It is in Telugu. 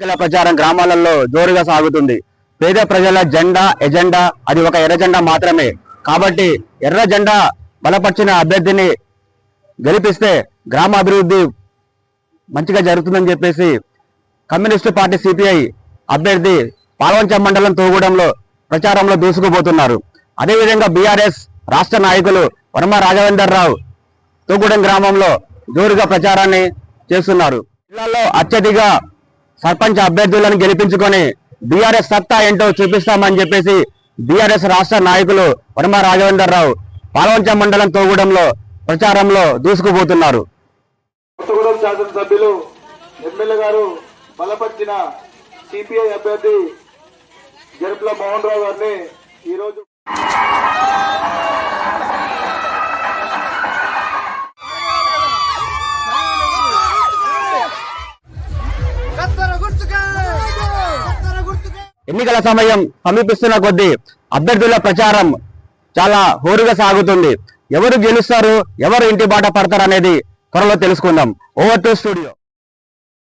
ఎన్నికల ప్రచారం గ్రామాలలో జోరుగా సాగుతుంది. పేద ప్రజల జెండా ఎజెండా అది ఒక ఎర్ర జెండా మాత్రమే. కాబట్టి ఎర్ర జెండా బలపరిచిన అభ్యర్థిని గెలిపిస్తే గ్రామ అభివృద్ధి మంచిగా జరుగుతుందని చెప్పేసి కమ్యూనిస్టు పార్టీ సిపిఐ అభ్యర్థి పాల్వంచ మండలం తోగూడెంలో ప్రచారంలో దూసుకుపోతున్నారు. అదేవిధంగా బీఆర్ఎస్ రాష్ట్ర నాయకులు వర్మ రాఘవేందర్ రావు తోగూడెం గ్రామంలో జోరుగా ప్రచారాన్ని చేస్తున్నారు. జిల్లాలో అత్యధిక సర్పంచ్ అభ్యర్థులను గెలిపించుకొని బీఆర్ఎస్ సత్తా ఏంటో చూపిస్తామని చెప్పేసి బీఆర్ఎస్ రాష్ట్ర నాయకులు వర్మ రాఘవేందర్ రావు పాల్వంచ మండలం తోగూడెంలో ప్రచారంలో దూసుకుపోతున్నారు. కొత్తగూడెం శాసనసభ్యులు ఎమ్మెల్యే గారు బలపరిచిన సిపిఐ అభ్యర్థి జరుపుల మోహన్ రావు గారిని ఈరోజు ఎన్నికల సమయం సమీపిస్తున్న కొద్దీ అభ్యర్థుల ప్రచారం చాలా హోరుగా సాగుతుంది. ఎవరు గెలుస్తారు, ఎవరు ఇంటి బాట పడతారు అనేది త్వరలో తెలుసుకుందాం. Over to studio.